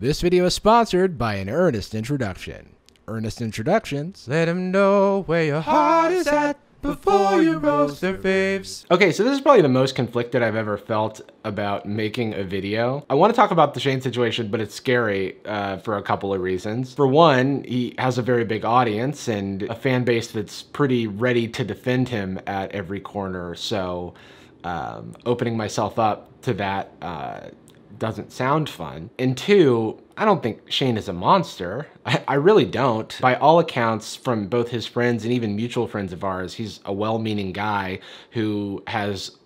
This video is sponsored by an earnest introduction. Earnest introductions, let them know where your heart is at before you roast their faves. Okay, so this is probably the most conflicted I've ever felt about making a video. I want to talk about the Shane situation, but it's scary for a couple of reasons. For one, he has a very big audience and a fan base that's pretty ready to defend him at every corner, so opening myself up to that doesn't sound fun. And two, I don't think Shane is a monster. I really don't. By all accounts, from both his friends and even mutual friends of ours, he's a well-meaning guy who has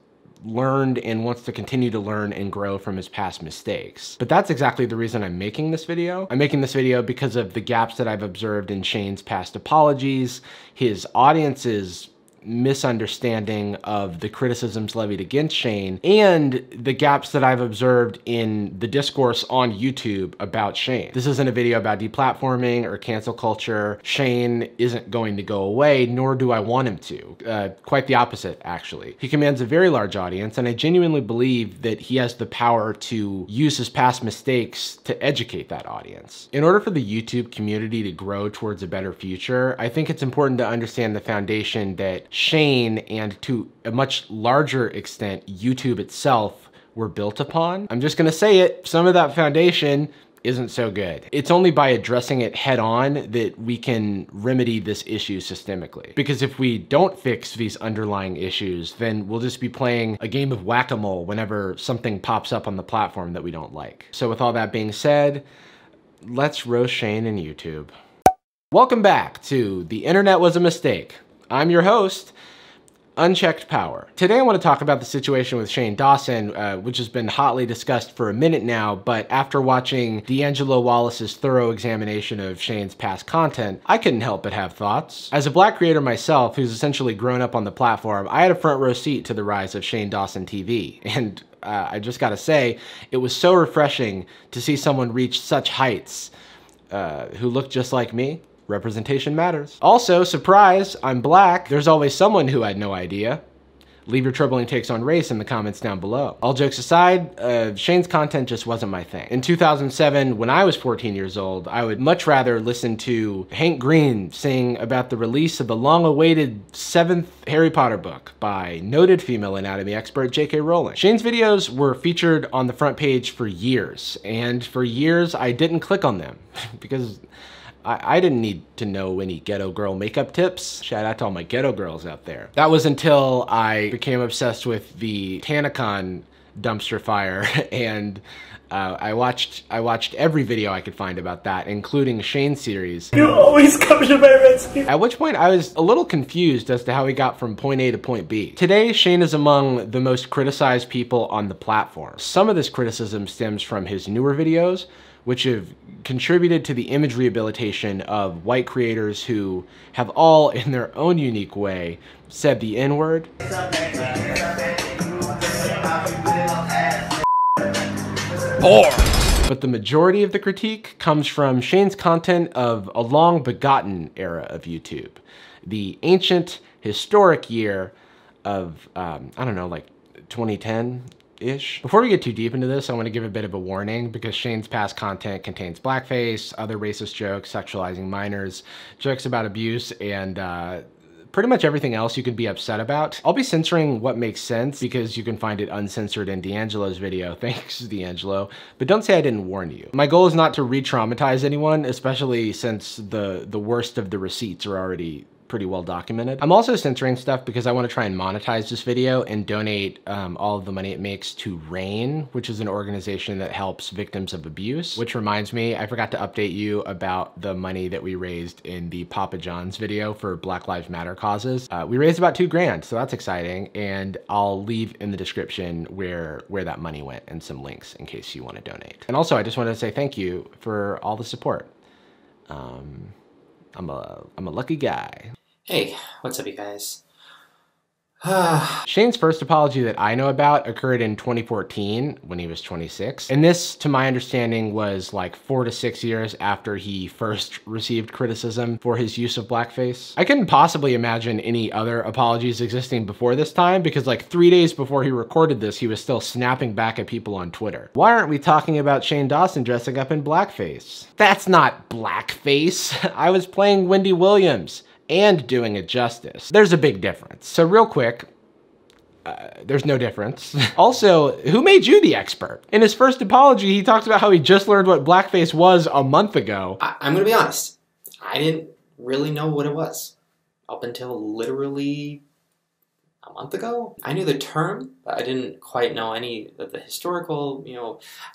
learned and wants to continue to learn and grow from his past mistakes. But that's exactly the reason I'm making this video. I'm making this video because of the gaps that I've observed in Shane's past apologies, his audience's misunderstanding of the criticisms levied against Shane, and the gaps that I've observed in the discourse on YouTube about Shane. This isn't a video about deplatforming or cancel culture. Shane isn't going to go away, nor do I want him to. Quite the opposite, actually. He commands a very large audience, and I genuinely believe that he has the power to use his past mistakes to educate that audience. In order for the YouTube community to grow towards a better future, I think it's important to understand the foundation that Shane, and to a much larger extent, YouTube itself, were built upon. I'm just gonna say it, some of that foundation isn't so good. It's only by addressing it head on that we can remedy this issue systemically. Because if we don't fix these underlying issues, then we'll just be playing a game of whack-a-mole whenever something pops up on the platform that we don't like. So with all that being said, let's roast Shane and YouTube. Welcome back to The Internet Was a Mistake. I'm your host, Unchecked Power. Today I want to talk about the situation with Shane Dawson, which has been hotly discussed for a minute now, but after watching Wallace's thorough examination of Shane's past content, I couldn't help but have thoughts. As a black creator myself, who's essentially grown up on the platform, I had a front row seat to the rise of Shane Dawson TV, and I just gotta say, it was so refreshing to see someone reach such heights who looked just like me. Representation matters. Also, surprise, I'm black. There's always someone who had no idea. Leave your troubling takes on race in the comments down below. All jokes aside, Shane's content just wasn't my thing. In 2007, when I was 14 years old, I would much rather listen to Hank Green sing about the release of the long-awaited 7th Harry Potter book by noted female anatomy expert J.K. Rowling. Shane's videos were featured on the front page for years, and for years I didn't click on them because I didn't need to know any ghetto girl makeup tips. Shout out to all my ghetto girls out there. That was until I became obsessed with the TanaCon dumpster fire, and I watched every video I could find about that, including Shane's series. You always come to my rescue. At which point I was a little confused as to how he got from point A to point B. Today, Shane is among the most criticized people on the platform. Some of this criticism stems from his newer videos, which have contributed to the image rehabilitation of white creators who have all, in their own unique way, said the N-word. But the majority of the critique comes from Shane's content of a long-begotten era of YouTube. The ancient, historic year of, I don't know, like 2010-ish. Before we get too deep into this, I want to give a bit of a warning because Shane's past content contains blackface, other racist jokes, sexualizing minors, jokes about abuse, and pretty much everything else you can be upset about. I'll be censoring what makes sense because you can find it uncensored in D'Angelo's video. Thanks, D'Angelo. But don't say I didn't warn you. My goal is not to re-traumatize anyone, especially since the worst of the receipts are already pretty well documented. I'm also censoring stuff because I want to try and monetize this video and donate all of the money it makes to RAIN, which is an organization that helps victims of abuse. Which reminds me, I forgot to update you about the money that we raised in the Papa John's video for Black Lives Matter causes. We raised about $2 grand, so that's exciting, and I'll leave in the description where that money went and some links in case you want to donate. And also, I just wanted to say thank you for all the support. I'm a lucky guy. Hey, what's up you guys? Shane's first apology that I know about occurred in 2014 when he was 26. And this, to my understanding, was like 4 to 6 years after he first received criticism for his use of blackface. I couldn't possibly imagine any other apologies existing before this time because like 3 days before he recorded this, he was still snapping back at people on Twitter. Why aren't we talking about Shane Dawson dressing up in blackface? That's not blackface. I was playing Wendy Williams and doing it justice. There's a big difference. So real quick, there's no difference. Also, who made you the expert? In his first apology, he talks about how he just learned what blackface was a month ago. I'm gonna be honest. I didn't really know what it was up until literally a month ago. I knew the term, but I didn't quite know any of the historical,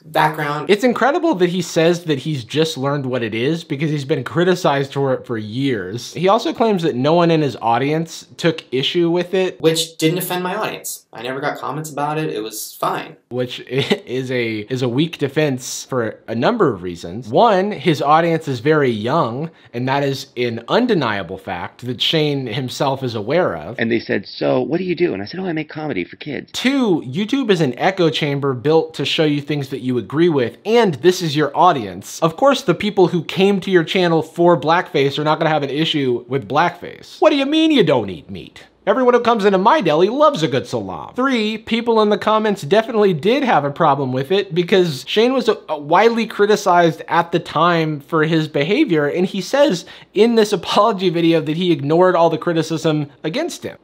background. It's incredible that he says that he's just learned what it is because he's been criticized for it for years. He also claims that no one in his audience took issue with it. Which didn't offend my audience. I never got comments about it. It was fine. Which is a weak defense for a number of reasons. One, his audience is very young, and that is an undeniable fact that Shane himself is aware of. And they said, so what do you do? And I said, oh, I make comedy for kids. Two, YouTube is an echo chamber built to show you things that you agree with, and this is your audience. Of course, the people who came to your channel for blackface are not gonna have an issue with blackface. What do you mean you don't eat meat? Everyone who comes into my deli loves a good salam. 3, people in the comments definitely did have a problem with it because Shane was widely criticized at the time for his behavior, and he says in this apology video that he ignored all the criticism against him.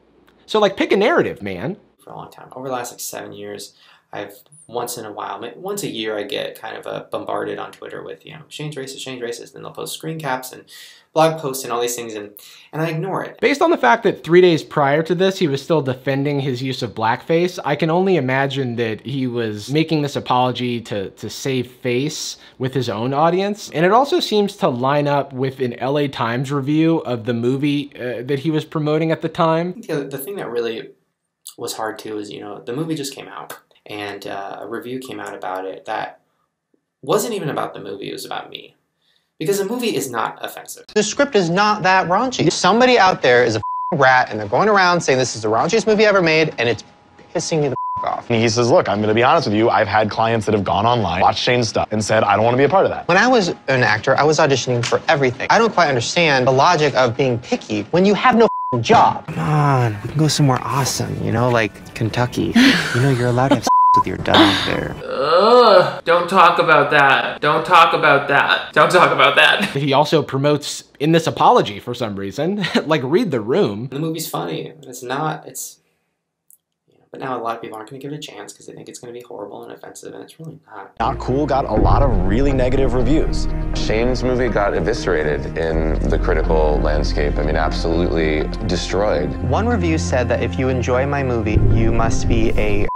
So like, pick a narrative, man. For a long time. Over the last like 7 years, I've once in a while, once a year, I get kind of bombarded on Twitter with, Shane's racist, and they'll post screen caps and blog posts and all these things, and I ignore it. Based on the fact that 3 days prior to this, he was still defending his use of blackface, I can only imagine that he was making this apology to save face with his own audience. And it also seems to line up with an LA Times review of the movie that he was promoting at the time. The thing that really was hard too is, the movie just came out, and a review came out about it that wasn't even about the movie, it was about me. Because the movie is not offensive. The script is not that raunchy. Somebody out there is a rat, and they're going around saying this is the raunchiest movie ever made, and it's pissing me the off. And he says, look, I'm going to be honest with you. I've had clients that have gone online, watched Shane's stuff, and said, I don't want to be a part of that. When I was an actor, I was auditioning for everything. I don't quite understand the logic of being picky when you have no job. Come on, we can go somewhere awesome, like Kentucky. You're allowed to have with your dog there. Ugh, don't talk about that. Don't talk about that. Don't talk about that. He also promotes in this apology for some reason, like read the room. The movie's funny. It's not, but now a lot of people aren't going to give it a chance because they think it's going to be horrible and offensive, and it's really not. Not Cool got a lot of really negative reviews. Shane's movie got eviscerated in the critical landscape. I mean, absolutely destroyed. One review said that if you enjoy my movie, you must be a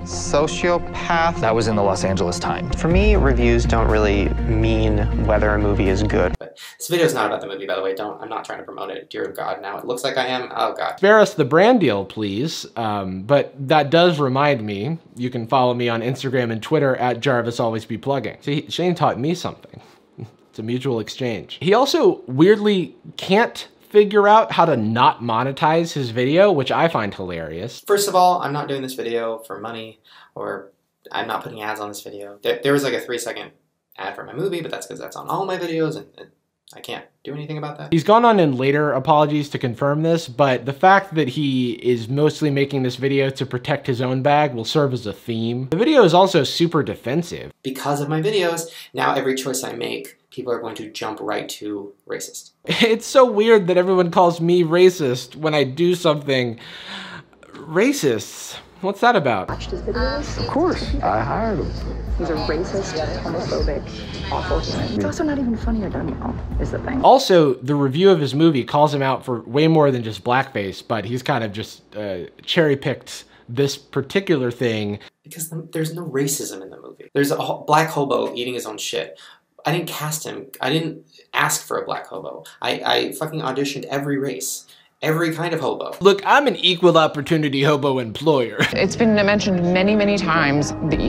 sociopath. That was in the Los Angeles Times. For me, reviews don't really mean whether a movie is good. But this video is not about the movie, by the way. I'm not trying to promote it. Dear God, now it looks like I am. Oh God. Spare us the brand deal, please. But that does remind me, you can follow me on Instagram and Twitter at Jarvis Always Be Plugging. See, Shane taught me something. It's a mutual exchange. He also weirdly can't figure out how to not monetize his video, which I find hilarious. First of all, I'm not doing this video for money, or I'm not putting ads on this video. There was like a 3-second ad for my movie, but that's because that's on all my videos, and I can't do anything about that. He's gone on in later apologies to confirm this, but the fact that he is mostly making this video to protect his own bag will serve as a theme. The video is also super defensive. Because of my videos, now every choice I make, people are going to jump right to racist. It's so weird that everyone calls me racist when I do something racist. What's that about? Watched his videos? Of course, I hired him. He's a racist, homophobic, awful human. He's also not even funny or done well, is the thing. Also, the review of his movie calls him out for way more than just blackface, but he's kind of just cherry-picked this particular thing. Because there's no racism in the movie. There's a black hobo eating his own shit. I didn't cast him. I didn't ask for a black hobo. I fucking auditioned every race. Every kind of hobo. Look, I'm an equal opportunity hobo employer. It's been mentioned many, many times that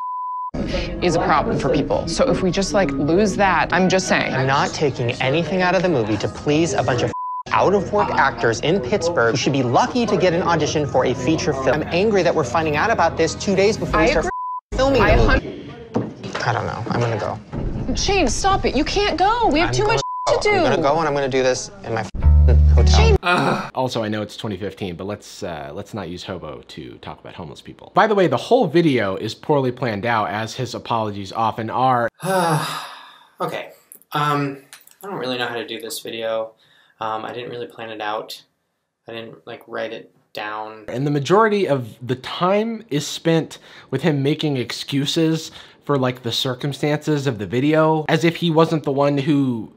is a problem for people. So if we just lose that, I'm just saying. I'm not taking anything out of the movie to please a bunch of out-of-work actors in Pittsburgh who should be lucky to get an audition for a feature film. I'm angry that we're finding out about this 2 days before we start filming the movie. I don't know. I'm gonna go. Shane, stop it. You can't go. We have too much to do. I'm gonna go and I'm gonna do this in my hotel. Shane. Also, I know it's 2015, but let's not use hobo to talk about homeless people. By the way, the whole video is poorly planned out, as his apologies often are. Okay. I don't really know how to do this video. I didn't really plan it out. I didn't like write it down. And the majority of the time is spent with him making excuses for like the circumstances of the video, as if he wasn't the one who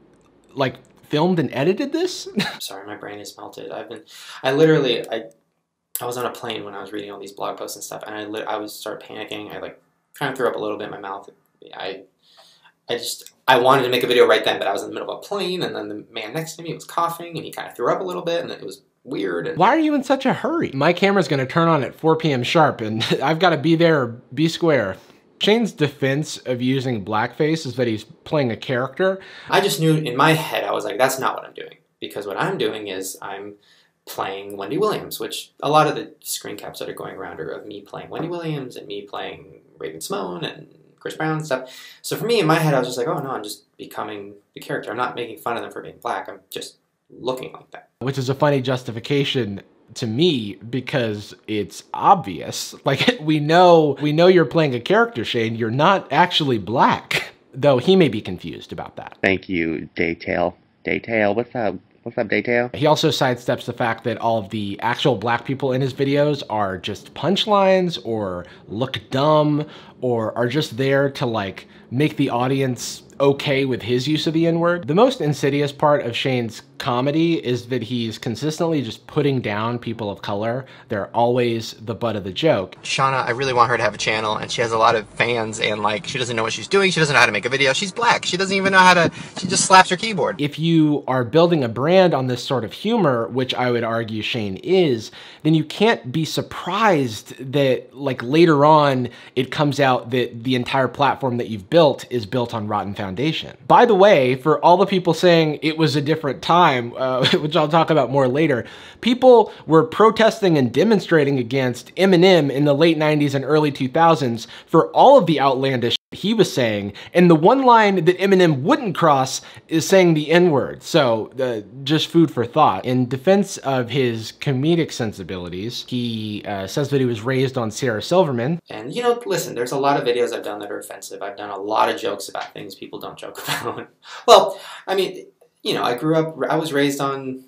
like filmed and edited this. Sorry, my brain is melted. I was on a plane when I was reading all these blog posts and stuff, and I would start panicking. I like kind of threw up a little bit in my mouth. I wanted to make a video right then, but I was in the middle of a plane, and then the man next to me was coughing, and he kind of threw up a little bit, and it was weird. And why are you in such a hurry? My camera's gonna turn on at 4 p.m. sharp, and I've got to be there or be square. Shane's defense of using blackface is that he's playing a character. I just knew in my head, I was like, that's not what I'm doing. Because what I'm doing is I'm playing Wendy Williams, which a lot of the screen caps that are going around are of me playing Wendy Williams and me playing Raven-Symoné and Chris Brown and stuff. So for me, in my head, I was just like, oh no, I'm just becoming the character. I'm not making fun of them for being black. I'm just looking like that. Which is a funny justification to me, because it's obvious. Like, we know you're playing a character, Shane. You're not actually black. Though he may be confused about that. Thank you, Daytail. Daytail, what's up? What's up, Daytail? He also sidesteps the fact that all of the actual black people in his videos are just punchlines or look dumb or are just there to like make the audience okay with his use of the N-word. The most insidious part of Shane's comedy is that he's consistently just putting down people of color. They're always the butt of the joke. Shauna, I really want her to have a channel, and she has a lot of fans, and like, she doesn't know what she's doing. She doesn't know how to make a video. She's black. She doesn't even know how to, she just slaps her keyboard. If you are building a brand on this sort of humor, which I would argue Shane is, then you can't be surprised that like later on it comes out that the entire platform that you've built is built on rotten foundation. By the way, for all the people saying it was a different time, which I'll talk about more later, people were protesting and demonstrating against Eminem in the late 90s and early 2000s for all of the outlandish he was saying, and the one line that Eminem wouldn't cross is saying the N-word. So just food for thought. In defense of his comedic sensibilities, he says that he was raised on Sarah Silverman. And you know, listen, there's a lot of videos I've done that are offensive. I've done a lot of jokes about things people don't joke about. Well, I mean, you know, I was raised on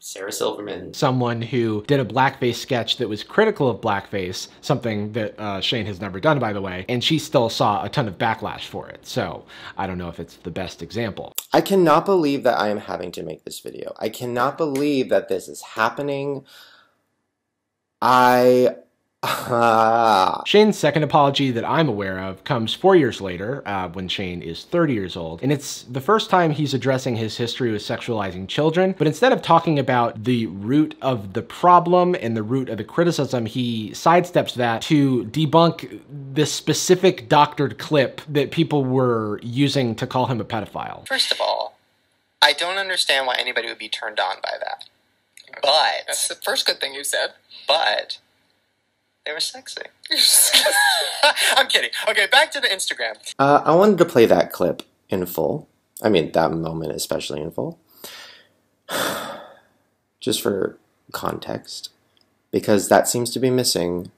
Sarah Silverman. Someone who did a blackface sketch that was critical of blackface, something that Shane has never done, by the way, and she still saw a ton of backlash for it. So I don't know if it's the best example. I cannot believe that I am having to make this video. I cannot believe that this is happening. Shane's second apology that I'm aware of comes 4 years later, when Shane is 30 years old, and it's the first time he's addressing his history with sexualizing children, but instead of talking about the root of the problem and the root of the criticism, he sidesteps that to debunk this specific doctored clip that people were using to call him a pedophile. First of all, I don't understand why anybody would be turned on by that. But That's the first good thing you said. But they were sexy. I'm kidding. Okay, back to the Instagram. I wanted to play that clip in full. I mean, that moment especially in full. Just for context. Because that seems to be missing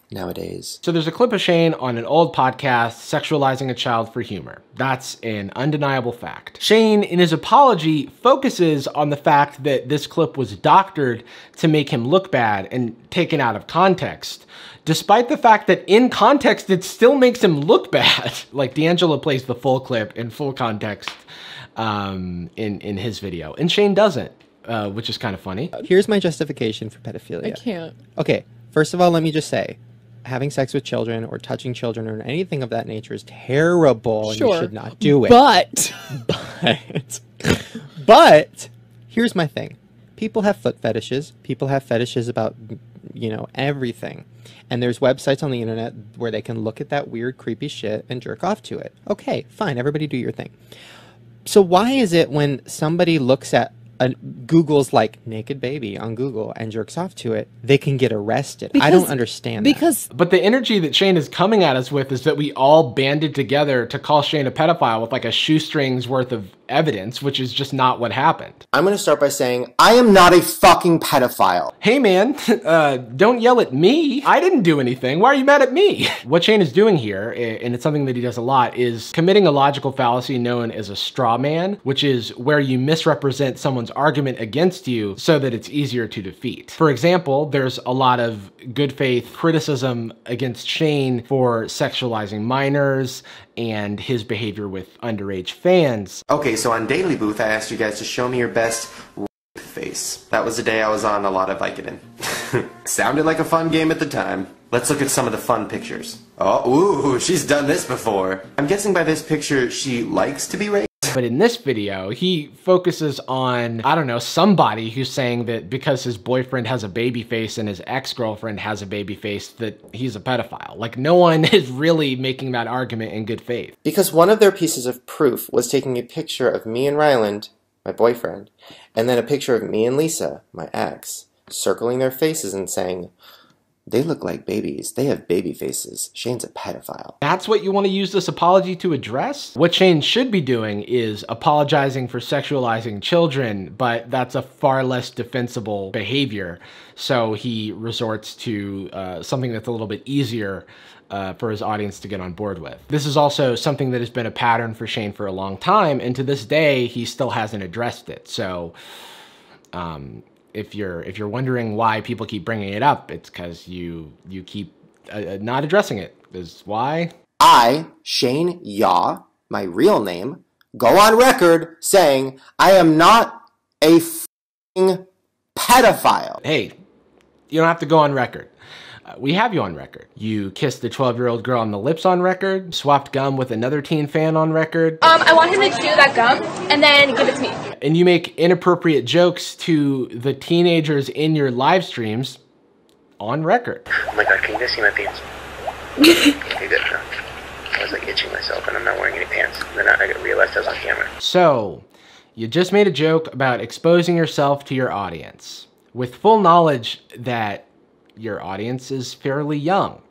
nowadays. So there's a clip of Shane on an old podcast sexualizing a child for humor. That's an undeniable fact. Shane, in his apology, focuses on the fact that this clip was doctored to make him look bad and taken out of context, despite the fact that in context it still makes him look bad. Like, D'Angelo plays the full clip in full context in his video, and Shane doesn't, which is kind of funny. Here's my justification for pedophilia. I can't. Okay, first of all, let me just say, having sex with children or touching children or anything of that nature is terrible, and you should not do it. But here's my thing. People have foot fetishes. People have fetishes about, you know, everything. And there's websites on the internet where they can look at that weird, creepy shit and jerk off to it. Okay, fine. Everybody do your thing. So why is it when somebody looks at Google's like naked baby on Google and jerks off to it, they can get arrested. I don't understand that. But the energy that Shane is coming at us with is that we all banded together to call Shane a pedophile with like a shoestring's worth of evidence, which is just not what happened. I'm going to start by saying, I am not a fucking pedophile. Hey man, don't yell at me. I didn't do anything. Why are you mad at me? What Shane is doing here, and it's something that he does a lot, is committing a logical fallacy known as a straw man, which is where you misrepresent someone's argument against you so that it's easier to defeat. For example, there's a lot of good faith criticism against Shane for sexualizing minors and his behavior with underage fans. Okay, so on Daily Booth, I asked you guys to show me your best face. That was the day I was on a lot of Vicodin. Sounded like a fun game at the time. Let's look at some of the fun pictures. Oh, ooh, she's done this before. I'm guessing by this picture, she likes to be raped. But in this video, he focuses on, I don't know, somebody who's saying that because his boyfriend has a baby face and his ex-girlfriend has a baby face, that he's a pedophile. Like, no one is really making that argument in good faith. Because one of their pieces of proof was taking a picture of me and Ryland, my boyfriend, and then a picture of me and Lisa, my ex, circling their faces and saying, they look like babies. They have baby faces. Shane's a pedophile. That's what you want to use this apology to address? What Shane should be doing is apologizing for sexualizing children, but that's a far less defensible behavior. So he resorts to something that's a little bit easier for his audience to get on board with. This is also something that has been a pattern for Shane for a long time, and to this day, he still hasn't addressed it. So, if you're wondering why people keep bringing it up, it's because you keep not addressing it. Is why? I, Shane Yaw, my real name, go on record saying I am not a f***ing pedophile. Hey, you don't have to go on record. We have you on record. You kissed a 12-year-old girl on the lips on record, swapped gum with another teen fan on record. I want him to chew that gum and then give it to me. And you make inappropriate jokes to the teenagers in your live streams on record. Oh my god, can you guys see my pants? Okay, good. No. I was like itching myself and I'm not wearing any pants. Then I realized I was on camera. So, you just made a joke about exposing yourself to your audience with full knowledge that your audience is fairly young.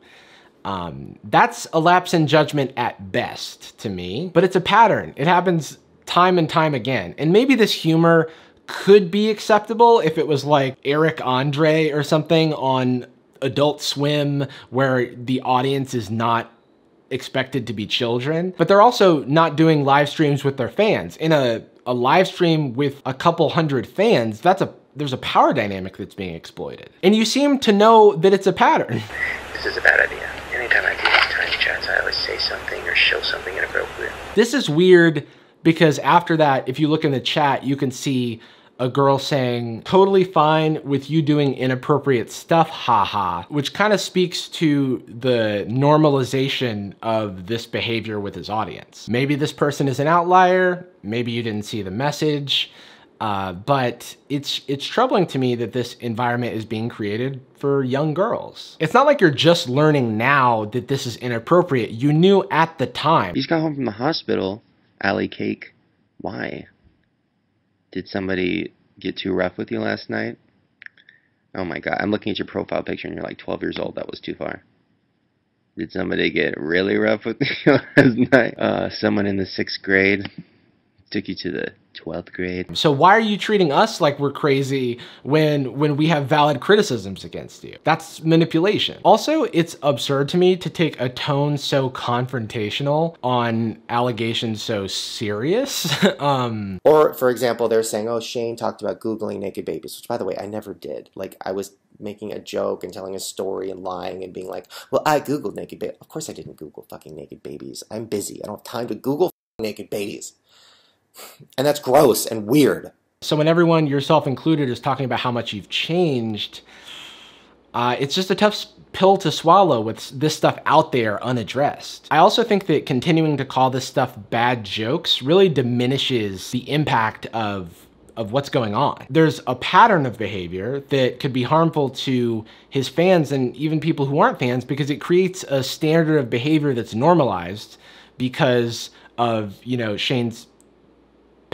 That's a lapse in judgment at best to me, but it's a pattern. It happens time and time again. And maybe this humor could be acceptable if it was like Eric Andre or something on Adult Swim, where the audience is not expected to be children, but they're also not doing live streams with their fans. In a live stream with a couple hundred fans, there's a power dynamic that's being exploited. And you seem to know that it's a pattern. This is a bad idea. Anytime I do these tiny chats, I always say something or show something inappropriate. This is weird because after that, if you look in the chat, you can see a girl saying, totally fine with you doing inappropriate stuff, haha, which kind of speaks to the normalization of this behavior with his audience. Maybe this person is an outlier, maybe you didn't see the message, but it's troubling to me that this environment is being created for young girls. It's not like you're just learning now that this is inappropriate. You knew at the time. You just got home from the hospital, Alley Cake. Why? Did somebody get too rough with you last night? Oh my god, I'm looking at your profile picture and you're like 12 years old. That was too far. Did somebody get really rough with you last night? Someone in the 6th grade took you to the 12th grade. So why are you treating us like we're crazy when we have valid criticisms against you? That's manipulation. Also, it's absurd to me to take a tone so confrontational on allegations so serious. Or, for example, they're saying, oh, Shane talked about Googling naked babies, which, by the way, I never did. Like, I was making a joke and telling a story and lying and being like, well, I Googled naked babies. Of course I didn't Google fucking naked babies. I'm busy. I don't have time to Google naked babies. And that's gross and weird. So when everyone, yourself included, is talking about how much you've changed, it's just a tough pill to swallow with this stuff out there unaddressed. I also think that continuing to call this stuff bad jokes really diminishes the impact of what's going on. There's a pattern of behavior that could be harmful to his fans and even people who aren't fans, because it creates a standard of behavior that's normalized because of, you know, Shane's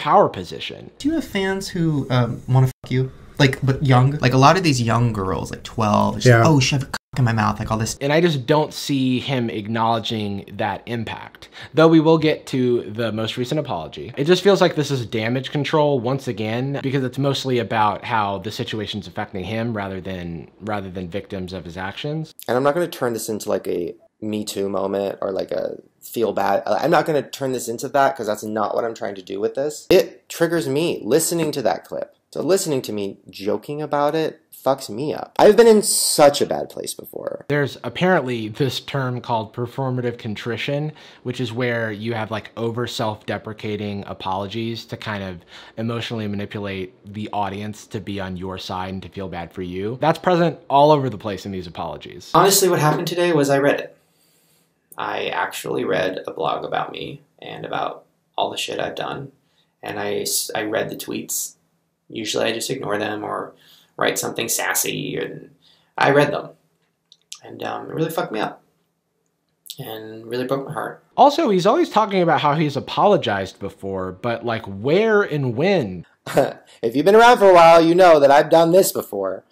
power position. Do you have fans who want to fuck you? Like, but young? Like, a lot of these young girls, like 12, just like, oh, shove a cock in my mouth, like all this. And I just don't see him acknowledging that impact. Though we will get to the most recent apology. It just feels like this is damage control once again, because it's mostly about how the situation's affecting him rather than victims of his actions. And I'm not going to turn this into like a Me Too moment or like a feel bad. I'm not going to turn this into that because that's not what I'm trying to do with this. It triggers me listening to that clip. So listening to me joking about it fucks me up. I've been in such a bad place before. There's apparently this term called performative contrition, which is where you have like over self-deprecating apologies to kind of emotionally manipulate the audience to be on your side and to feel bad for you. That's present all over the place in these apologies. Honestly, what happened today was I read it. I actually read a blog about me and about all the shit I've done. And I read the tweets. Usually I just ignore them or write something sassy, and I read them. And it really fucked me up. And really broke my heart. Also, he's always talking about how he's apologized before, but like where and when? If you've been around for a while, you know that I've done this before.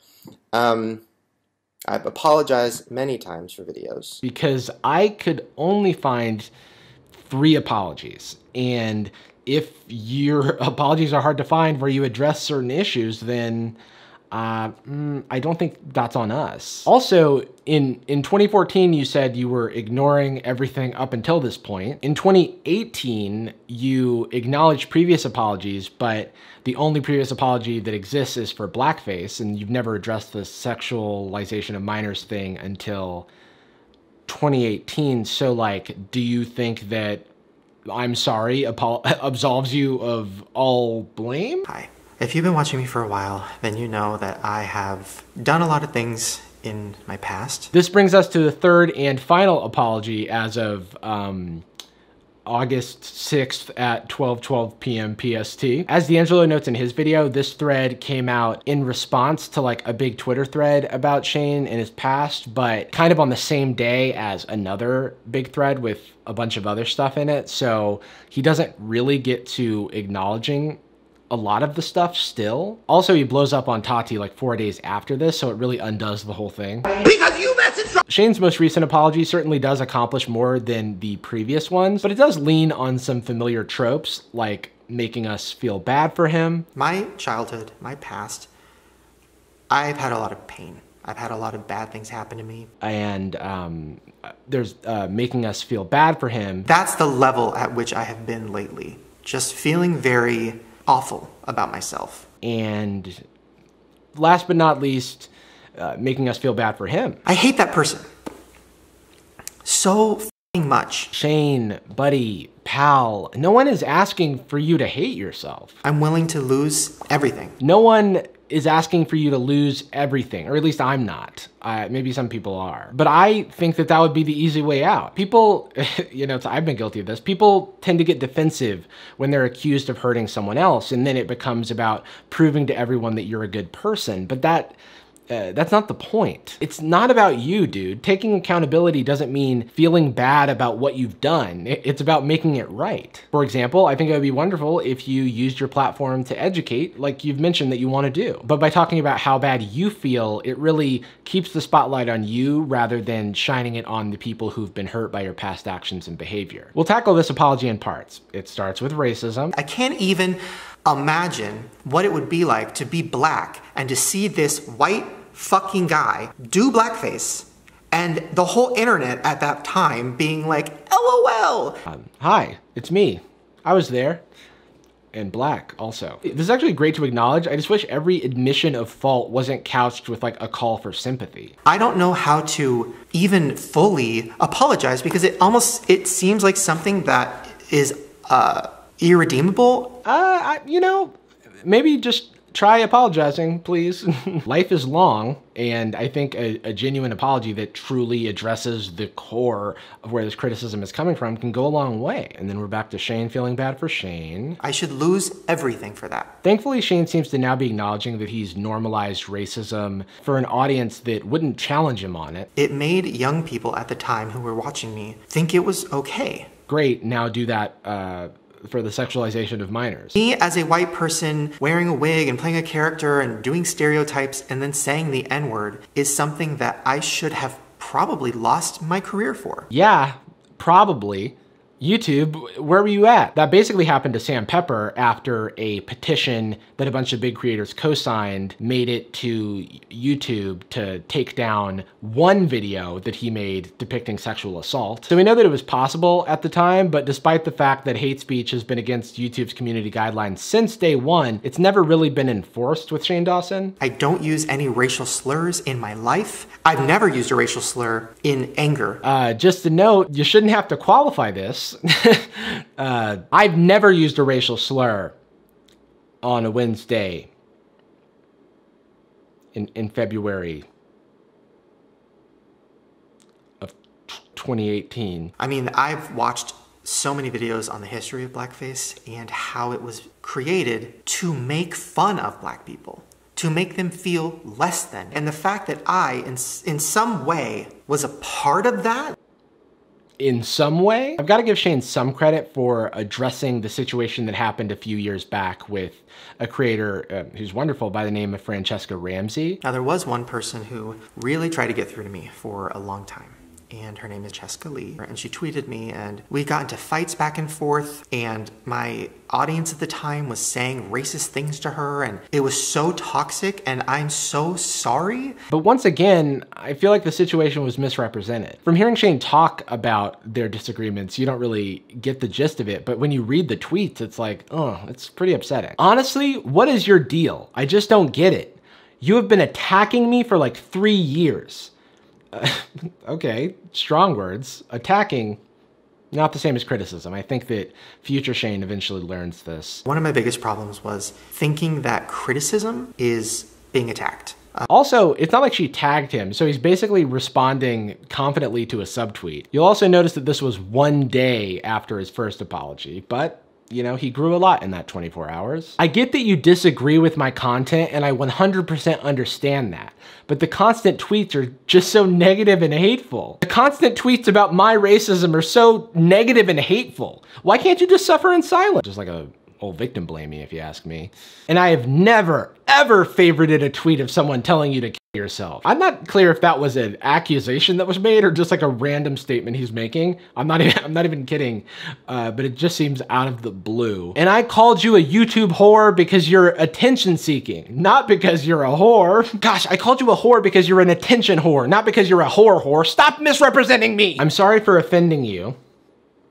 I've apologized many times for videos. Because I could only find 3 apologies. And if your apologies are hard to find where you address certain issues, then I don't think that's on us. Also, in 2014, you said you were ignoring everything up until this point. In 2018, you acknowledged previous apologies, but the only previous apology that exists is for blackface, and you've never addressed the sexualization of minors thing until 2018. So, like, do you think that I'm sorry absolves you of all blame? Hi. If you've been watching me for a while, then you know that I have done a lot of things in my past. This brings us to the 3rd and final apology as of August 6th at 12:12 p.m. PST. As D'Angelo notes in his video, this thread came out in response to like a big Twitter thread about Shane and his past, but kind of on the same day as another big thread with a bunch of other stuff in it. So he doesn't really get to acknowledging a lot of the stuff still. Also, he blows up on Tati like 4 days after this, so it really undoes the whole thing. Because you messaged. Shane's most recent apology certainly does accomplish more than the previous ones, but it does lean on some familiar tropes, like making us feel bad for him. My childhood, my past, I've had a lot of pain. I've had a lot of bad things happen to me. And there's making us feel bad for him. That's the level at which I have been lately. Just feeling very awful about myself. And last but not least, making us feel bad for him. I hate that person so f***ing much. Shane, buddy, pal, no one is asking for you to hate yourself. I'm willing to lose everything. No one is asking for you to lose everything, or at least I'm not. Maybe some people are. But I think that that would be the easy way out. People, you know, I've been guilty of this. People tend to get defensive when they're accused of hurting someone else, and then it becomes about proving to everyone that you're a good person. But that's not the point. It's not about you, dude. Taking accountability doesn't mean feeling bad about what you've done. It's about making it right. For example, I think it would be wonderful if you used your platform to educate, like you've mentioned that you want to do. But by talking about how bad you feel, it really keeps the spotlight on you rather than shining it on the people who've been hurt by your past actions and behavior. We'll tackle this apology in parts. It starts with racism. I can't even imagine what it would be like to be black and to see this white fucking guy do blackface and the whole internet at that time being like, LOL. Hi, it's me. I was there. And black also. This is actually great to acknowledge. I just wish every admission of fault wasn't couched with like a call for sympathy. I don't know how to even fully apologize because it seems like something that is irredeemable. You know, maybe just try apologizing, please. Life is long, and I think a genuine apology that truly addresses the core of where this criticism is coming from can go a long way. And then we're back to Shane feeling bad for Shane. I should lose everything for that. Thankfully, Shane seems to now be acknowledging that he's normalized racism for an audience that wouldn't challenge him on it. It made young people at the time who were watching me think it was okay. Great, now do that for the sexualization of minors. Me as a white person wearing a wig and playing a character and doing stereotypes and then saying the N-word is something that I should have probably lost my career for. Yeah, probably. YouTube, where were you at? That basically happened to Sam Pepper after a petition that a bunch of big creators co-signed made it to YouTube to take down one video that he made depicting sexual assault. So we know that it was possible at the time, but despite the fact that hate speech has been against YouTube's community guidelines since day one, it's never really been enforced with Shane Dawson. I don't use any racial slurs in my life. I've never used a racial slur in anger. Just a note, you shouldn't have to qualify this. I've never used a racial slur on a Wednesday in February of 2018. I mean, I've watched so many videos on the history of blackface and how it was created to make fun of black people, to make them feel less than. And the fact that I, in some way, was a part of that. In some way, I've got to give Shane some credit for addressing the situation that happened a few years back with a creator who's wonderful by the name of Francesca Ramsey. Now, there was one person who really tried to get through to me for a long time, and her name is Jessica Lee, and she tweeted me, and we got into fights back and forth, and my audience at the time was saying racist things to her, and it was so toxic, and I'm so sorry. But once again, I feel like the situation was misrepresented. From hearing Shane talk about their disagreements, you don't really get the gist of it, but when you read the tweets, it's like, oh, it's pretty upsetting. Honestly, what is your deal? I just don't get it. You have been attacking me for like 3 years. Okay, strong words. Attacking, not the same as criticism. I think that future Shane eventually learns this. One of my biggest problems was thinking that criticism is being attacked. Also, it's not like she tagged him, so he's basically responding confidently to a subtweet. You'll also notice that this was 1 day after his first apology, but you know, he grew a lot in that 24 hours. I get that you disagree with my content, and I 100% understand that, but the constant tweets are just so negative and hateful. The constant tweets about my racism are so negative and hateful. Why can't you just suffer in silence? Just like a old victim blaming, if you ask me. And I have never, ever favorited a tweet of someone telling you to kill yourself. I'm not clear if that was an accusation that was made or just like a random statement he's making. I'm not even kidding, but it just seems out of the blue. And I called you a YouTube whore because you're attention seeking, not because you're a whore. Gosh, I called you a whore because you're an attention whore, not because you're a whore. Stop misrepresenting me. I'm sorry for offending you,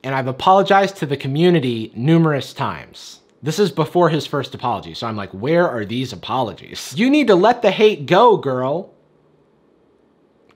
and I've apologized to the community numerous times. This is before his first apology, so I'm like, where are these apologies? You need to let the hate go, girl.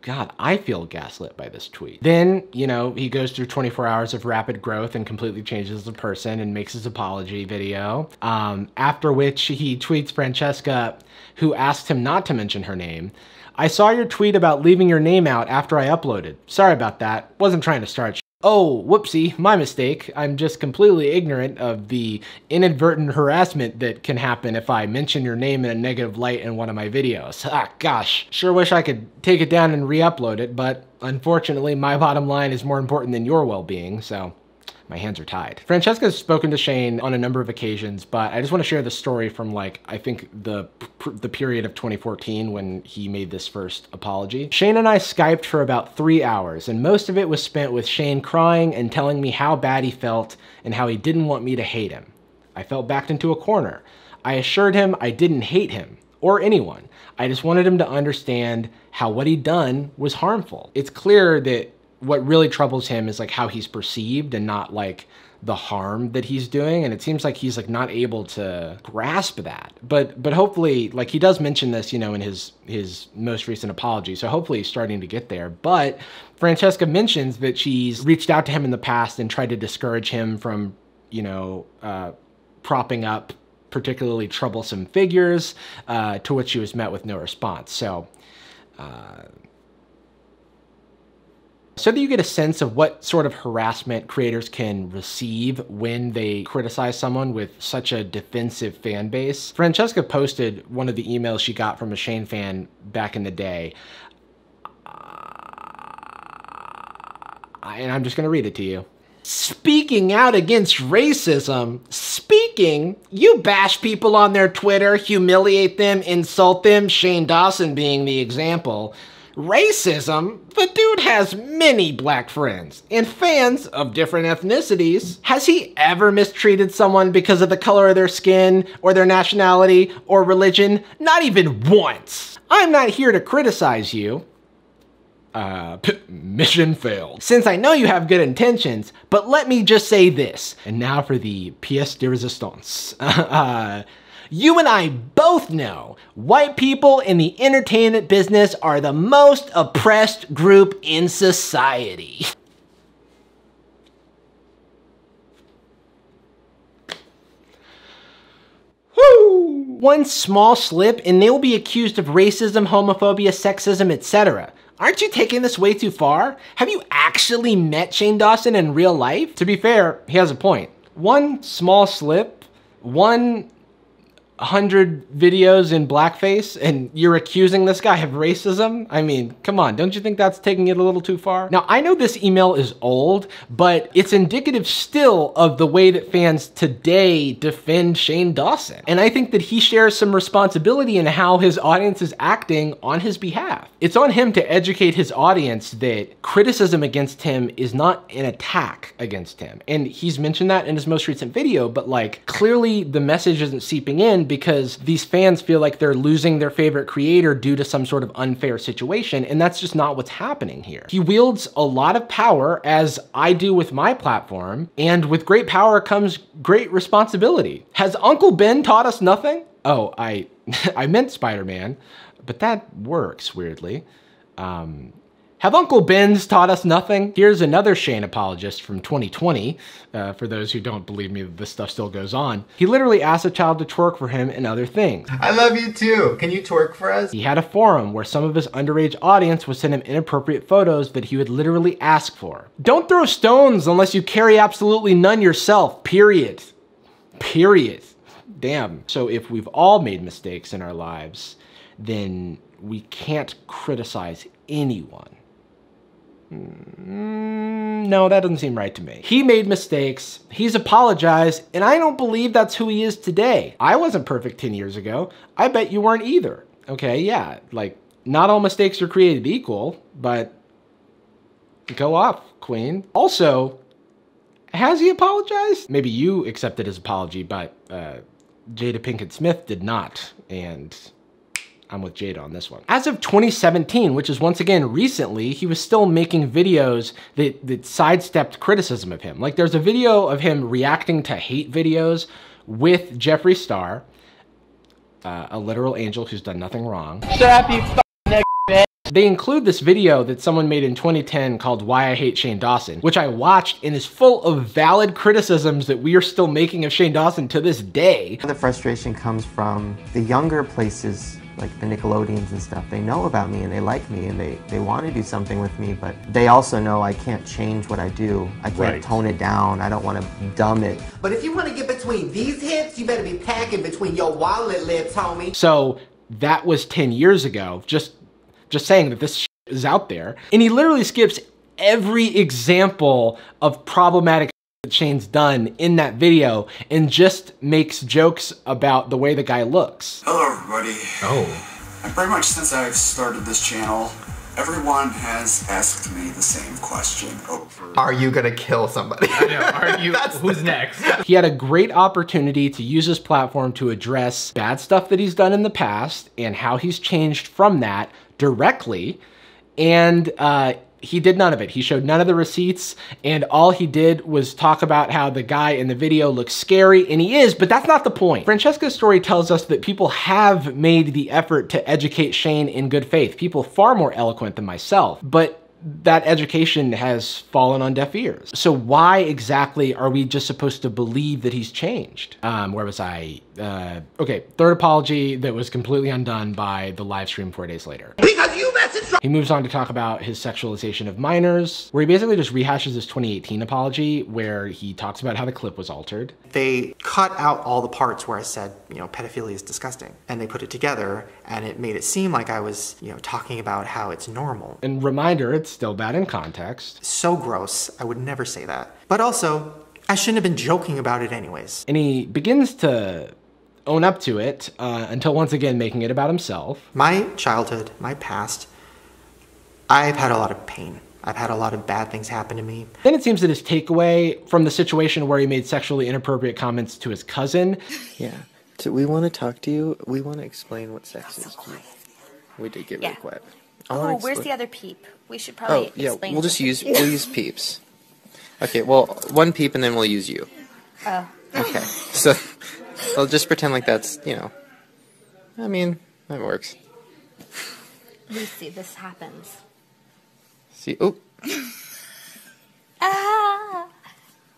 God, I feel gaslit by this tweet. Then, you know, he goes through 24 hours of rapid growth and completely changes as a person and makes his apology video. After which he tweets Francesca, who asked him not to mention her name. I saw your tweet about leaving your name out after I uploaded. Sorry about that. Wasn't trying to start. Oh, whoopsie, my mistake. I'm just completely ignorant of the inadvertent harassment that can happen if I mention your name in a negative light in one of my videos. Ah, gosh, sure wish I could take it down and re-upload it, but unfortunately my bottom line is more important than your well-being, so my hands are tied. Francesca's spoken to Shane on a number of occasions, but I just want to share the story from like, I think the period of 2014 when he made this first apology. Shane and I Skyped for about 3 hours, and most of it was spent with Shane crying and telling me how bad he felt and how he didn't want me to hate him. I felt backed into a corner. I assured him I didn't hate him or anyone. I just wanted him to understand how what he'd done was harmful. It's clear that what really troubles him is like how he's perceived and not like the harm that he's doing. And it seems like he's like not able to grasp that. But hopefully, like he does mention this, you know, in his most recent apology. So hopefully he's starting to get there. But Francesca mentions that she's reached out to him in the past and tried to discourage him from, you know, propping up particularly troublesome figures, to which she was met with no response. So that you get a sense of what sort of harassment creators can receive when they criticize someone with such a defensive fan base, Francesca posted one of the emails she got from a Shane fan back in the day. And I'm just going to read it to you. Speaking out against racism. Speaking, you bash people on their Twitter, humiliate them, insult them, Shane Dawson being the example. Racism? The dude has many black friends and fans of different ethnicities. Has he ever mistreated someone because of the color of their skin or their nationality or religion? Not even once. I'm not here to criticize you. Mission failed. Since I know you have good intentions, but let me just say this. And now for the pièce de résistance. You and I both know white people in the entertainment business are the most oppressed group in society. Woo! One small slip and they'll be accused of racism, homophobia, sexism, etc. Aren't you taking this way too far? Have you actually met Shane Dawson in real life? To be fair, he has a point. One small slip, 100 videos in blackface, and you're accusing this guy of racism? I mean, come on, don't you think that's taking it a little too far? Now, I know this email is old, but it's indicative still of the way that fans today defend Shane Dawson. And I think that he shares some responsibility in how his audience is acting on his behalf. It's on him to educate his audience that criticism against him is not an attack against him. And he's mentioned that in his most recent video, but like, clearly the message isn't seeping in because these fans feel like they're losing their favorite creator due to some sort of unfair situation, and that's just not what's happening here. He wields a lot of power, as I do with my platform, and with great power comes great responsibility. Has Uncle Ben taught us nothing? Oh, I meant Spider-Man, but that works weirdly. Have Uncle Ben's taught us nothing? Here's another Shane apologist from 2020, for those who don't believe me that this stuff still goes on. He literally asked a child to twerk for him and other things. I love you too. Can you twerk for us? He had a forum where some of his underage audience would send him inappropriate photos that he would literally ask for. Don't throw stones unless you carry absolutely none yourself, period. Period. Damn. So if we've all made mistakes in our lives, then we can't criticize anyone. No, that doesn't seem right to me. He made mistakes, he's apologized, and I don't believe that's who he is today. I wasn't perfect 10 years ago. I bet you weren't either. Okay, yeah, like, not all mistakes are created equal, but go off, Queen. Also, has he apologized? Maybe you accepted his apology, but Jada Pinkett Smith did not, and I'm with Jada on this one. As of 2017, which is once again recently, he was still making videos that sidestepped criticism of him. Like there's a video of him reacting to hate videos with Jeffree Star, a literal angel who's done nothing wrong. Shut up, you f***ing bitch. They include this video that someone made in 2010 called Why I Hate Shane Dawson, which I watched and is full of valid criticisms that we are still making of Shane Dawson to this day. The frustration comes from the younger places, like the Nickelodeons and stuff. They know about me and they like me and they want to do something with me, but they also know I can't change what I do. I can't tone it down. I don't want to dumb it. But if you want to get between these hips, you better be packing between your wallet lips, homie. So that was 10 years ago. Just saying that this shit is out there. And he literally skips every example of problematic that Shane's done in that video and just makes jokes about the way the guy looks. Hello everybody. And pretty much since I've started this channel, everyone has asked me the same question over. Are you gonna kill somebody? I know, are you, who's next? He had a great opportunity to use his platform to address bad stuff that he's done in the past and how he's changed from that directly, and he did none of it. He showed none of the receipts, and all he did was talk about how the guy in the video looks scary, and he is, but that's not the point. Francesca's story tells us that people have made the effort to educate Shane in good faith, people far more eloquent than myself, but that education has fallen on deaf ears. So why exactly are we just supposed to believe that he's changed? Where was I? Okay, third apology that was completely undone by the live stream 4 days later. Because you messed He moves on to talk about his sexualization of minors, where he basically just rehashes his 2018 apology, where he talks about how the clip was altered. They cut out all the parts where I said, you know, pedophilia is disgusting. And they put it together, and it made it seem like I was, you know, talking about how it's normal. And reminder, it's still bad in context. So gross. I would never say that. But also, I shouldn't have been joking about it anyways. And he begins to own up to it until once again making it about himself. My childhood, my past, I've had a lot of pain. I've had a lot of bad things happen to me. Then it seems that his takeaway from the situation where he made sexually inappropriate comments to his cousin. Yeah. So we want to talk to you. We want to explain what sex is to you. We did get really quiet. Oh, where's the other peep? We should probably explain. We'll just use peeps. Okay, well, one peep and then we'll use you. Oh. Okay. So I'll just pretend like that's, you know. I mean, that works. Lucy, this happens. See, oh.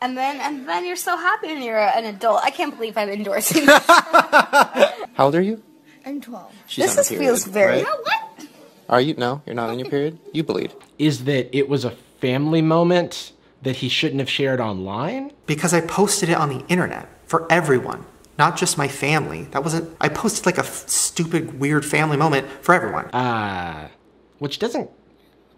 And then you're so happy when you're an adult. I can't believe I'm endorsing this. How old are you? I'm 12. This feels very... Right? What? Are you? No, you're not on your period? You bleed. Is that it was a family moment that he shouldn't have shared online? Because I posted it on the internet for everyone, not just my family. I posted like a stupid, weird family moment for everyone. Which doesn't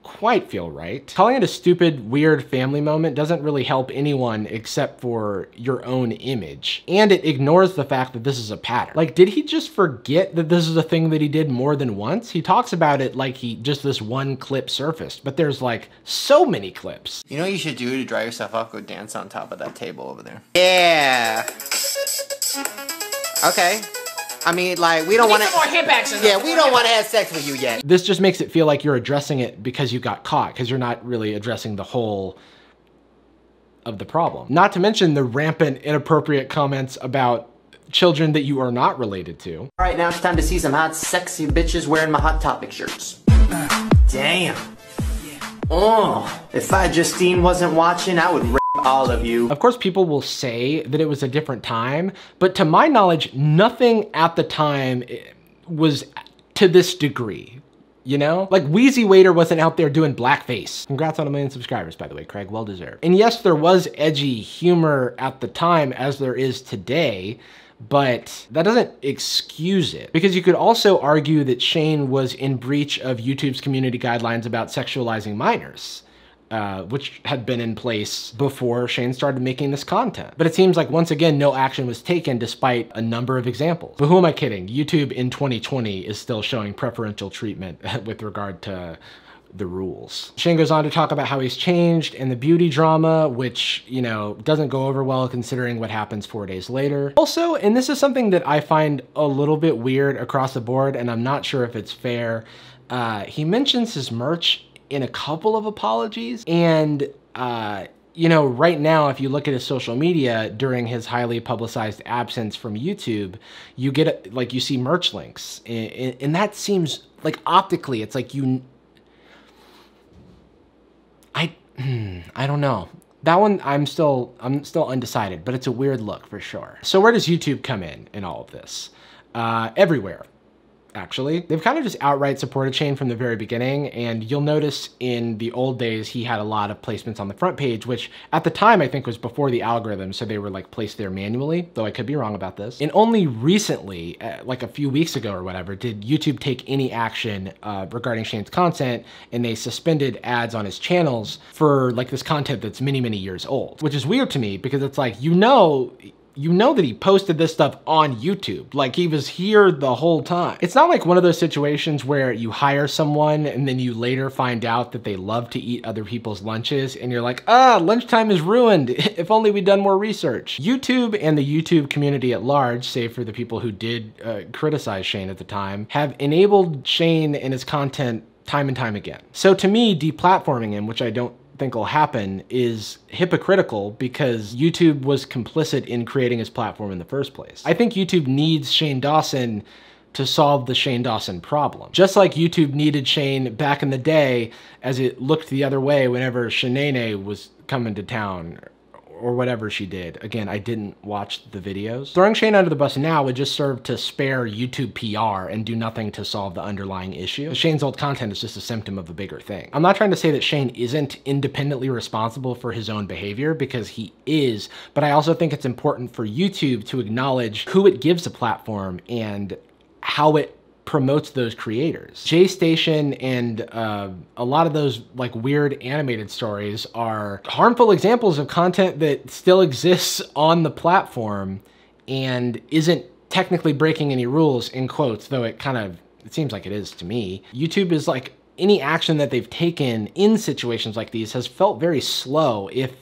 quite feel right. Calling it a stupid, weird family moment doesn't really help anyone except for your own image. And it ignores the fact that this is a pattern. Like, did he just forget that this is a thing that he did more than once? He talks about it like just this one clip surfaced, but there's like so many clips. You know what you should do to dry yourself off? Go dance on top of that table over there. Yeah. Okay. I mean, like, we don't want to. More hip action. Yeah, we don't want to have sex with you yet. This just makes it feel like you're addressing it because you got caught, because you're not really addressing the whole of the problem. Not to mention the rampant inappropriate comments about children that you are not related to. All right, now it's time to see some hot, sexy bitches wearing my Hot Topic shirts. Damn. Oh, if Justine wasn't watching, I would rape all of you. Of course, people will say that it was a different time, but to my knowledge, nothing at the time was to this degree. You know? Like, Wheezy Waiter wasn't out there doing blackface. Congrats on 1 million subscribers, by the way, Craig, well deserved. And yes, there was edgy humor at the time, as there is today, but that doesn't excuse it. Because you could also argue that Shane was in breach of YouTube's community guidelines about sexualizing minors, which had been in place before Shane started making this content. But it seems like, once again, no action was taken despite a number of examples. But who am I kidding? YouTube in 2020 is still showing preferential treatment with regard to the rules. Shane goes on to talk about how he's changed and the beauty drama, which, you know, doesn't go over well considering what happens 4 days later. Also, and this is something that I find a little bit weird across the board, and I'm not sure if it's fair, he mentions his merch in a couple of apologies, and you know, right now, if you look at his social media during his highly publicized absence from YouTube, you get, like, you see merch links, and that seems like, optically, it's like I don't know. That one, I'm still undecided, but it's a weird look for sure. So where does YouTube come in all of this? Everywhere. Actually, they've kind of just outright supported Shane from the very beginning, and you'll notice in the old days he had a lot of placements on the front page, which at the time I think was before the algorithm, so they were like placed there manually, though I could be wrong about this. And only recently, like a few weeks ago or whatever, did YouTube take any action regarding Shane's content, and they suspended ads on his channels for like this content that's many, many years old, which is weird to me because it's like, you know that he posted this stuff on YouTube. Like, he was here the whole time. It's not like one of those situations where you hire someone and then you later find out that they love to eat other people's lunches and you're like, lunchtime is ruined. If only we'd done more research. YouTube and the YouTube community at large, save for the people who did criticize Shane at the time, have enabled Shane and his content time and time again. So to me, deplatforming him, which I don't think will happen, is hypocritical because YouTube was complicit in creating his platform in the first place. I think YouTube needs Shane Dawson to solve the Shane Dawson problem. Just like YouTube needed Shane back in the day, as it looked the other way whenever Shanae was coming to town or whatever she did. Again, I didn't watch the videos. Throwing Shane under the bus now would just serve to spare YouTube PR and do nothing to solve the underlying issue. Shane's old content is just a symptom of a bigger thing. I'm not trying to say that Shane isn't independently responsible for his own behavior, because he is, but I also think it's important for YouTube to acknowledge who it gives a platform and how it promotes those creators. J-Station and a lot of those like weird animated stories are harmful examples of content that still exists on the platform and isn't technically breaking any rules, in quotes, though it seems like it is to me. YouTube is like, any action that they've taken in situations like these has felt very slow, if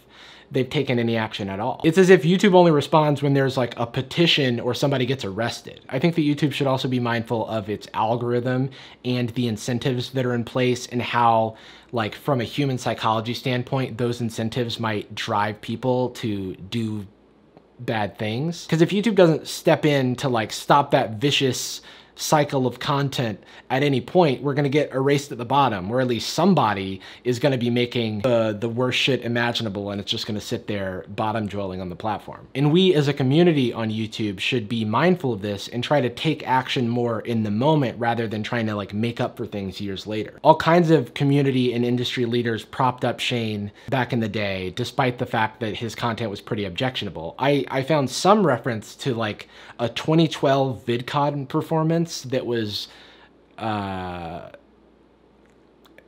they've taken any action at all. It's as if YouTube only responds when there's like a petition or somebody gets arrested. I think that YouTube should also be mindful of its algorithm and the incentives that are in place, and how, like, from a human psychology standpoint, those incentives might drive people to do bad things. Because if YouTube doesn't step in to like stop that vicious cycle of content at any point, we're gonna get erased at the bottom, or at least somebody is gonna be making the worst shit imaginable, and it's just gonna sit there bottom dwelling on the platform. And we as a community on YouTube should be mindful of this and try to take action more in the moment, rather than trying to like make up for things years later. All kinds of community and industry leaders propped up Shane back in the day, despite the fact that his content was pretty objectionable. I found some reference to like a 2012 VidCon performance that was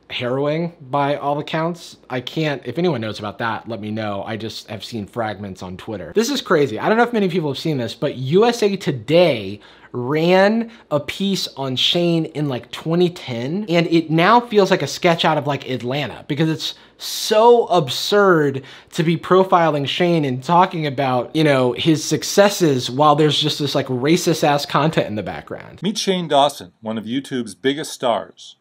harrowing by all accounts. I can't, if anyone knows about that, let me know. I just have seen fragments on Twitter. This is crazy. I don't know if many people have seen this, but USA Today ran a piece on Shane in like 2010, and it now feels like a sketch out of like Atlanta, because it's so absurd to be profiling Shane and talking about, you know, his successes while there's just this like racist ass content in the background. Meet Shane Dawson, one of YouTube's biggest stars.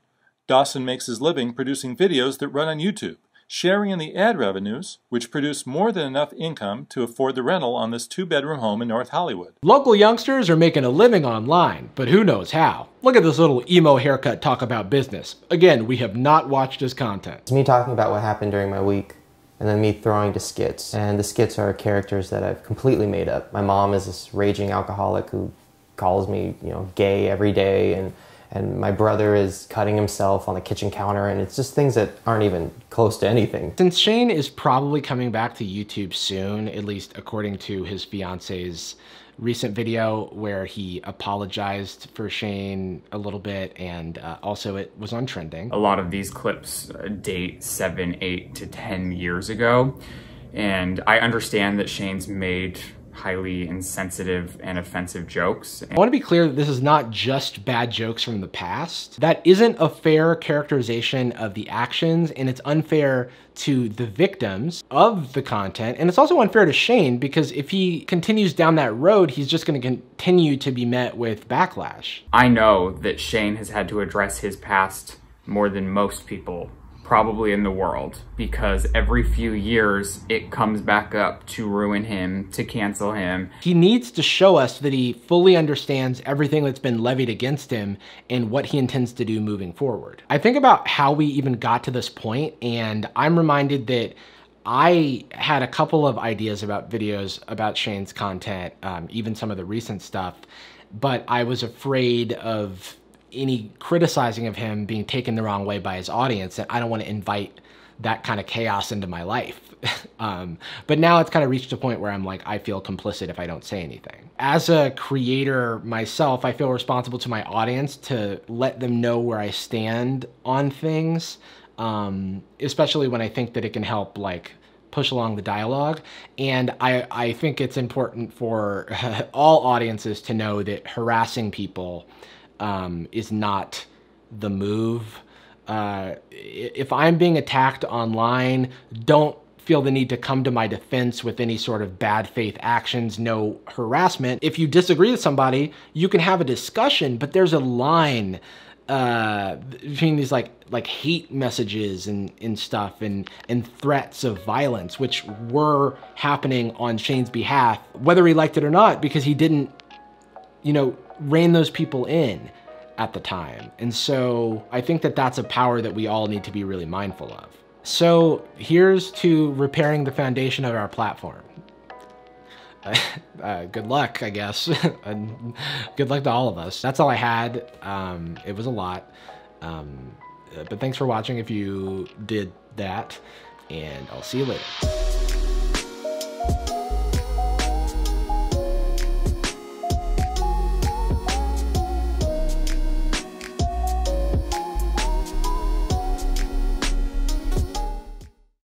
Dawson makes his living producing videos that run on YouTube, sharing in the ad revenues, which produce more than enough income to afford the rental on this 2-bedroom home in North Hollywood. Local youngsters are making a living online, but who knows how? Look at this little emo haircut talk about business. Again, we have not watched his content. It's me talking about what happened during my week, and then me throwing to skits. And the skits are characters that I've completely made up. My mom is this raging alcoholic who calls me, you know, gay every day, and my brother is cutting himself on the kitchen counter, and it's just things that aren't even close to anything. Since Shane is probably coming back to YouTube soon, at least according to his fiance's recent video where he apologized for Shane a little bit, and also it was on trending. A lot of these clips date 7, 8 to 10 years ago, and I understand that Shane's made highly insensitive and offensive jokes. I want to be clear that this is not just bad jokes from the past. That isn't a fair characterization of the actions, and it's unfair to the victims of the content. And it's also unfair to Shane, because if he continues down that road, he's just going to continue to be met with backlash. I know that Shane has had to address his past more than most people probably in the world, because every few years it comes back up to ruin him, to cancel him. He needs to show us that he fully understands everything that's been levied against him and what he intends to do moving forward. I think about how we even got to this point, and I'm reminded that I had a couple of ideas about videos about Shane's content, even some of the recent stuff, but I was afraid of any criticizing of him being taken the wrong way by his audience, and I don't want to invite that kind of chaos into my life. But now it's kind of reached a point where I'm like, I feel complicit if I don't say anything. As a creator myself, I feel responsible to my audience to let them know where I stand on things, especially when I think that it can help like push along the dialogue. And I think it's important for all audiences to know that harassing people is not the move. If I'm being attacked online, don't feel the need to come to my defense with any sort of bad faith actions, no harassment. If you disagree with somebody, you can have a discussion, but there's a line between these like hate messages and stuff and threats of violence, which were happening on Shane's behalf, whether he liked it or not, because he didn't, you know, rein those people in at the time. And so I think that that's a power that we all need to be really mindful of. So here's to repairing the foundation of our platform. Good luck, I guess. And good luck to all of us. That's all I had. It was a lot. But thanks for watching if you did that, and I'll see you later.